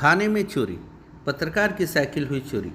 थाने में चोरी, पत्रकार की साइकिल हुई चोरी।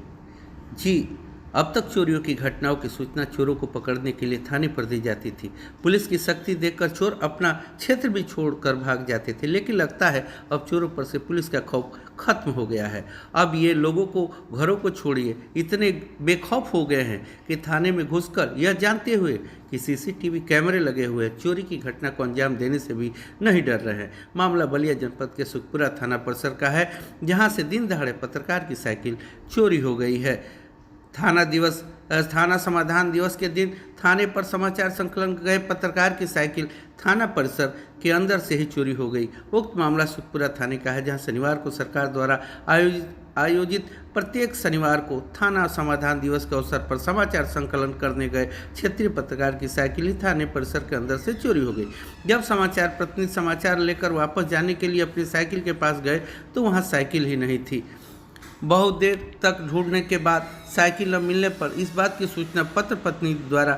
जी, अब तक चोरियों की घटनाओं की सूचना चोरों को पकड़ने के लिए थाने पर दी जाती थी। पुलिस की सख्ती देखकर चोर अपना क्षेत्र भी छोड़कर भाग जाते थे, लेकिन लगता है अब चोरों पर से पुलिस का खौफ खत्म हो गया है। अब ये लोगों को घरों को छोड़िए इतने बेखौफ हो गए हैं कि थाने में घुसकर यह जानते हुए कि सीसीटीवी कैमरे लगे हुए हैं, चोरी की घटना को अंजाम देने से भी नहीं डर रहे हैं। मामला बलिया जनपद के सुखपुरा थाना परिसर का है, जहां से दिन दहाड़े पत्रकार की साइकिल चोरी हो गई है। थाना समाधान दिवस के दिन थाने पर समाचार संकलन गए पत्रकार की साइकिल थाना परिसर के अंदर से ही चोरी हो गई। उक्त मामला सुखपुरा थाने का है, जहां शनिवार को सरकार द्वारा आयोजित प्रत्येक शनिवार को थाना समाधान दिवस के अवसर पर समाचार संकलन करने गए क्षेत्रीय पत्रकार की साइकिल ही थाने परिसर के अंदर से चोरी हो गई। जब समाचार प्रतिनिधि समाचार लेकर वापस जाने के लिए अपनी साइकिल के पास गए तो वहां साइकिल ही नहीं थी। बहुत देर तक ढूंढने के बाद साइकिल न मिलने पर इस बात की सूचना पत्र पत्नी द्वारा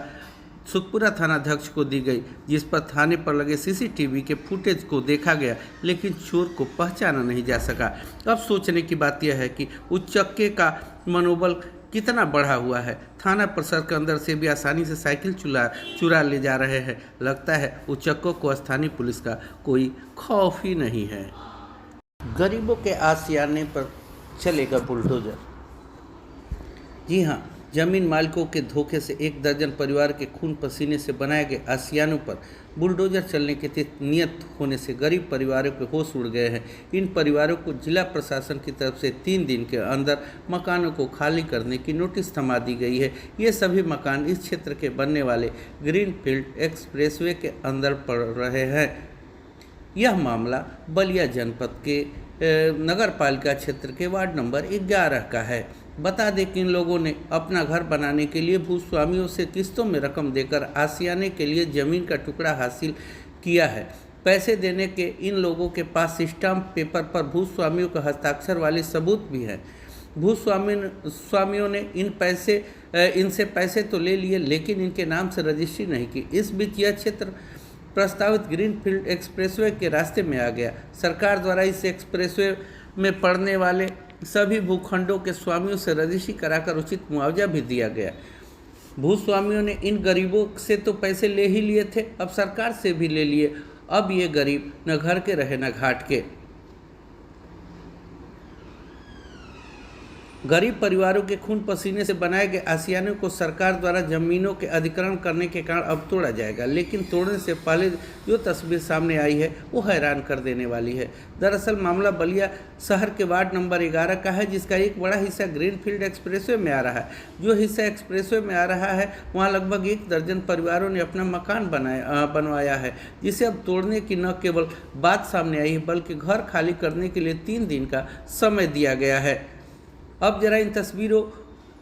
सुखपुरा थानाध्यक्ष को दी गई, जिस पर थाने पर लगे सीसीटीवी के फुटेज को देखा गया, लेकिन चोर को पहचाना नहीं जा सका। अब सोचने की बात यह है कि उच्चक्के का मनोबल कितना बढ़ा हुआ है। थाना परिसर के अंदर से भी आसानी से साइकिल चुरा ले जा रहे हैं। लगता है उच्चक्कों को स्थानीय पुलिस का कोई खौफ ही नहीं है। गरीबों के आशियाने पर चलेगा बुलडोजर। जी हाँ, जमीन मालिकों के धोखे से 1 दर्जन परिवार के खून पसीने से बनाए गए आशियानों पर बुलडोजर चलने की नियत होने से गरीब परिवारों के होश उड़ गए हैं। इन परिवारों को जिला प्रशासन की तरफ से 3 दिन के अंदर मकानों को खाली करने की नोटिस थमा दी गई है। ये सभी मकान इस क्षेत्र के बनने वाले ग्रीनफील्ड एक्सप्रेसवे के अंदर पड़ रहे हैं। यह मामला बलिया जनपद के नगर पालिका क्षेत्र के वार्ड नंबर 11 का है। बता दें कि इन लोगों ने अपना घर बनाने के लिए भूस्वामियों से किस्तों में रकम देकर आशियाने के लिए जमीन का टुकड़ा हासिल किया है। पैसे देने के इन लोगों के पास स्टाम्प पेपर पर भूस्वामियों के हस्ताक्षर वाले सबूत भी हैं। भूस्वामियों ने इनसे पैसे तो ले लिए, लेकिन इनके नाम से रजिस्ट्री नहीं की। इस बीच यह क्षेत्र प्रस्तावित ग्रीनफील्ड एक्सप्रेसवे के रास्ते में आ गया। सरकार द्वारा इस एक्सप्रेसवे में पड़ने वाले सभी भूखंडों के स्वामियों से रजिस्ट्री कराकर उचित मुआवजा भी दिया गया। भूस्वामियों ने इन गरीबों से तो पैसे ले ही लिए थे, अब सरकार से भी ले लिए। अब ये गरीब न घर के रहे न घाट के। गरीब परिवारों के खून पसीने से बनाए गए आशियानों को सरकार द्वारा जमीनों के अधिग्रहण करने के कारण अब तोड़ा जाएगा, लेकिन तोड़ने से पहले जो तस्वीर सामने आई है वो हैरान कर देने वाली है। दरअसल मामला बलिया शहर के वार्ड नंबर 11 का है, जिसका एक बड़ा हिस्सा ग्रीनफील्ड एक्सप्रेसवे में आ रहा है। जो हिस्सा एक्सप्रेसवे में आ रहा है वहाँ लगभग 1 दर्जन परिवारों ने अपना मकान बनवाया है, जिसे अब तोड़ने की न केवल बात सामने आई है, बल्कि घर खाली करने के लिए 3 दिन का समय दिया गया है। अब जरा इन तस्वीरों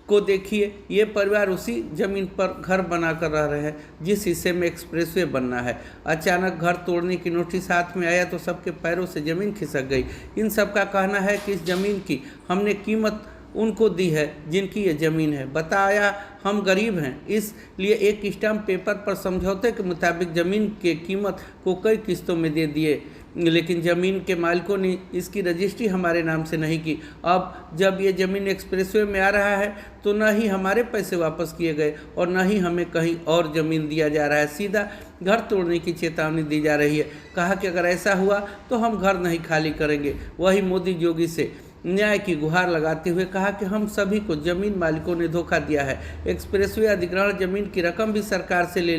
को देखिए। ये परिवार उसी जमीन पर घर बनाकर रह रहे हैं जिस हिस्से में एक्सप्रेसवे बनना है। अचानक घर तोड़ने की नोटिस हाथ में आया तो सबके पैरों से ज़मीन खिसक गई। इन सब का कहना है कि इस ज़मीन की हमने कीमत उनको दी है जिनकी ये ज़मीन है। बताया हम गरीब हैं, इसलिए एक स्टाम्प पेपर पर समझौते के मुताबिक ज़मीन के कीमत को कई किस्तों में दे दिए, लेकिन ज़मीन के मालिकों ने इसकी रजिस्ट्री हमारे नाम से नहीं की। अब जब ये ज़मीन एक्सप्रेसवे में आ रहा है तो न ही हमारे पैसे वापस किए गए और न ही हमें कहीं और ज़मीन दिया जा रहा है, सीधा घर तोड़ने की चेतावनी दी जा रही है। कहा कि अगर ऐसा हुआ तो हम घर नहीं खाली करेंगे। वही मोदी योगी से न्याय की गुहार लगाते हुए कहा कि हम सभी को जमीन मालिकों ने धोखा दिया है। एक्सप्रेसवे अधिग्रहण जमीन की रकम भी सरकार से ले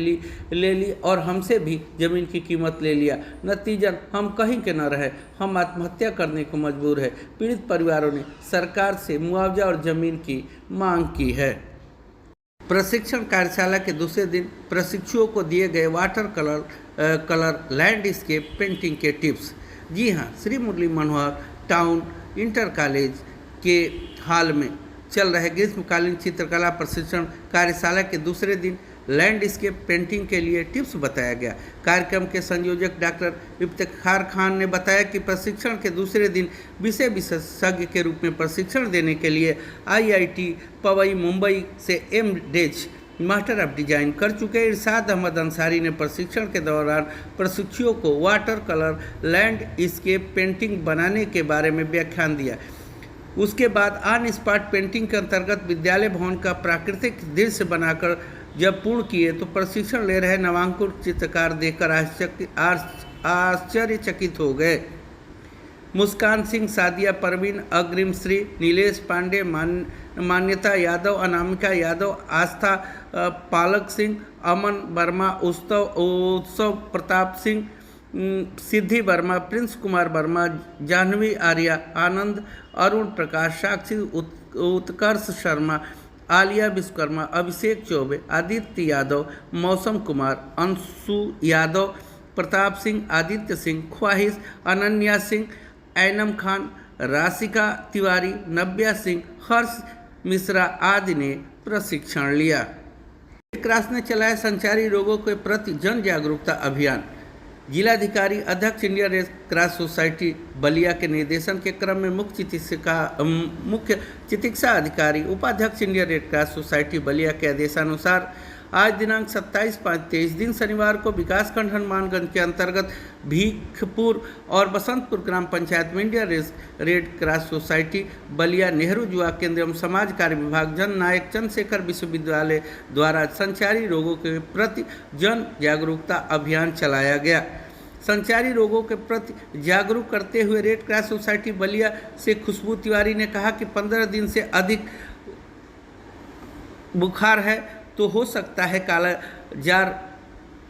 ली और हमसे भी जमीन की कीमत ले लिया। नतीजन हम कहीं के न रहे, हम आत्महत्या करने को मजबूर है। पीड़ित परिवारों ने सरकार से मुआवजा और जमीन की मांग की है। प्रशिक्षण कार्यशाला के दूसरे दिन प्रशिक्षुओं को दिए गए वाटर कलर लैंडस्केप पेंटिंग के टिप्स। जी हाँ, Shri Murli Manohar town inter college के हाल में चल रहे ग्रीष्मकालीन चित्रकला प्रशिक्षण कार्यशाला के दूसरे दिन लैंडस्केप पेंटिंग के लिए टिप्स बताया गया। कार्यक्रम के संयोजक डॉक्टर इफ्तिखार खान ने बताया कि प्रशिक्षण के दूसरे दिन विषय विशेषज्ञ के रूप में प्रशिक्षण देने के लिए IIT पवई मुंबई से M.Dech मास्टर ऑफ डिजाइन कर चुके इरशाद अहमद अंसारी ने प्रशिक्षण के दौरान प्रशिक्षुओं को वाटर कलर लैंडस्केप पेंटिंग बनाने के बारे में व्याख्यान दिया। उसके बाद ऑन स्पॉट पेंटिंग के अंतर्गत विद्यालय भवन का प्राकृतिक दृश्य बनाकर जब पूर्ण किए तो प्रशिक्षण ले रहे नवांकुर चित्रकार देखकर आश्चर्यचकित हो गए। मुस्कान सिंह, सादिया परवीन, अग्रिम श्री, नीलेश पांडे, मान्यता यादव, अनामिका यादव, आस्था पालक सिंह, अमन वर्मा, उत्सव प्रताप सिंह, सिद्धि वर्मा, प्रिंस कुमार वर्मा, जाह्नवी आर्या, आनंद, अरुण प्रकाश, साक्षी, उत्कर्ष शर्मा, आलिया विश्वकर्मा, अभिषेक चौबे, आदित्य यादव, मौसम कुमार, अंशु यादव, प्रताप सिंह, आदित्य सिंह, ख्वाहिश, अनन्या सिंह, ऐनम खान, राशिका तिवारी, नव्या सिंह, हर्ष मिश्रा आदि ने प्रशिक्षण लिया। रेड क्रॉस ने चलाया संचारी रोगों के प्रति जन जागरूकता अभियान। जिलाधिकारी अध्यक्ष Indian red cross society Ballia के निर्देशन के क्रम में मुख्य चिकित्सा अधिकारी उपाध्यक्ष Indian red cross society Ballia के आदेशानुसार आज दिनांक 27/5/23 दिन शनिवार को विकासखंड हनुमानगंज के अंतर्गत भीखपुर और बसंतपुर ग्राम पंचायत में Indian red cross society Ballia, Nehru युवा केंद्र एवं समाज कार्य विभाग, जन नायक चंद्रशेखर विश्वविद्यालय द्वारा संचारी रोगों के प्रति जन जागरूकता अभियान चलाया गया। संचारी रोगों के प्रति जागरूक करते हुए रेड क्रॉस सोसाइटी बलिया से खुशबू तिवारी ने कहा कि 15 दिन से अधिक बुखार है तो हो सकता है काला जार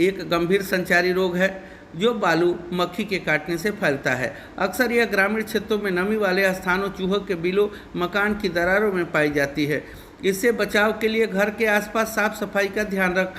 एक गंभीर संचारी रोग है जो बालू मक्खी के काटने से फैलता है। अक्सर यह ग्रामीण क्षेत्रों में नमी वाले स्थानों, चूहों के बिलों, मकान की दरारों में पाई जाती है। इससे बचाव के लिए घर के आसपास साफ सफाई का ध्यान रख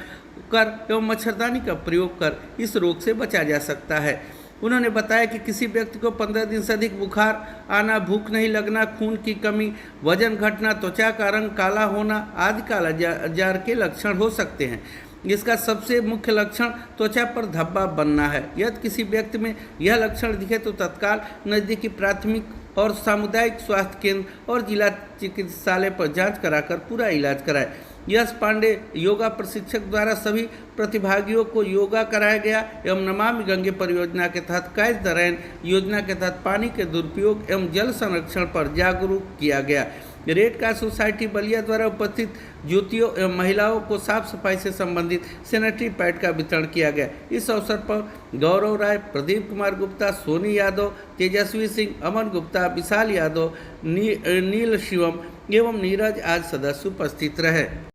कर एवं मच्छरदानी का प्रयोग कर इस रोग से बचा जा सकता है। उन्होंने बताया कि किसी व्यक्ति को 15 दिन से अधिक बुखार आना, भूख नहीं लगना, खून की कमी, वजन घटना, त्वचा का रंग काला होना आदि काला जार के लक्षण हो सकते हैं। इसका सबसे मुख्य लक्षण त्वचा पर धब्बा बनना है। यदि किसी व्यक्ति में यह लक्षण दिखे तो तत्काल नज़दीकी प्राथमिक और सामुदायिक स्वास्थ्य केंद्र और जिला चिकित्सालय पर जांच कराकर पूरा इलाज कराएं। यश पांडे योगा प्रशिक्षक द्वारा सभी प्रतिभागियों को योगा कराया गया एवं नमामि गंगे परियोजना के तहत कैच द रेन योजना के तहत पानी के दुरुपयोग एवं जल संरक्षण पर जागरूक किया गया। रेड क्रॉस सोसाइटी बलिया द्वारा उपस्थित ज्योतियों एवं महिलाओं को साफ सफाई से संबंधित सैनिटरी पैड का वितरण किया गया। इस अवसर पर गौरव राय, प्रदीप कुमार गुप्ता, सोनी यादव, तेजस्वी सिंह, अमन गुप्ता, विशाल यादव, नील शिवम एवं नीरज आदि सदस्य उपस्थित रहे।